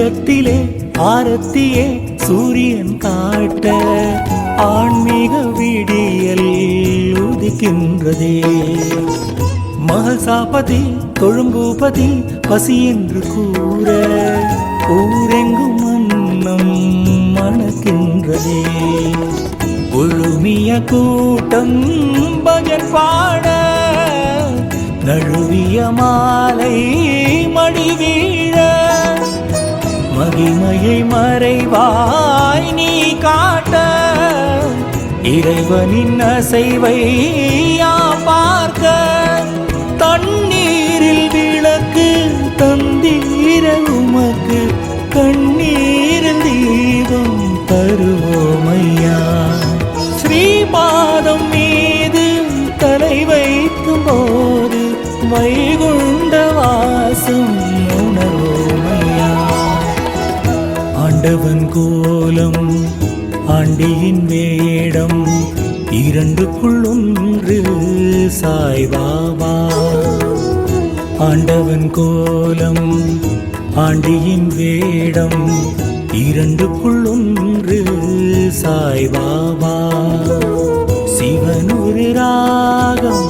புறத்திலே ஆரத்தியே சூரியன் காட்ட ஆன்மீக விடியல் உதிக்கின்றதே. மகசாபதி தொழும்பூபதி பசி என்று கூற ஊரெங்கும் மன்னம் மணக்கின்றதே. ஒழுமிய கூட்டம் பஜன் பாட நழுவிய மாலை மடிவீழ மகிமையை மறைவாய் நீ காட்ட இறைவனின் அசைவை பார்க்க தண்ணீரில் விளக்கு தந்தீர உமக்கு கண்ணீரில் தீபம் தருவோமையா. ஸ்ரீபாதம் மீது தலை வைக்கும் போது வைகுண்ட வாசம் உணர்வோமையா. ஆண்டவன் கோலம் ஆண்டியின் வேடம் இரண்டுக்குள் ஒன்று சாய்பாபா. ஆண்டவன் கோலம் ஆண்டியின் வேடம் இரண்டுக்குள் ஒன்று சாய்பாபா. சிவனொரு ராகம்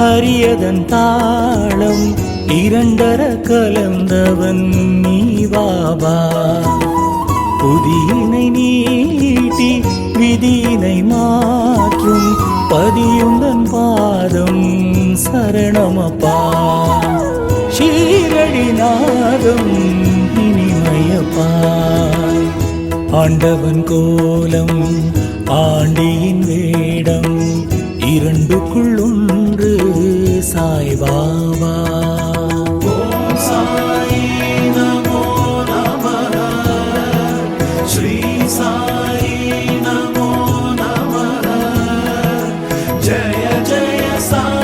ஹரியதன் தாளம் இரண்டர கலந்தவன் நீ பாபா. புதியினை நீட்டி விதியினை மாற்றும் பதியுந்தன் பாதம் சரணமப்பா. ஷீரடி நாதம் இனிமயப்பா. ஆண்டவன் கோலம் ஆண்டியின் வேடம் இரண்டுக்குள் ஒன்று சாய்பாபா. சாய் நமோ நமः ஸ்ரீ சாய் நமோ நமः ஜய ஜய சாய்.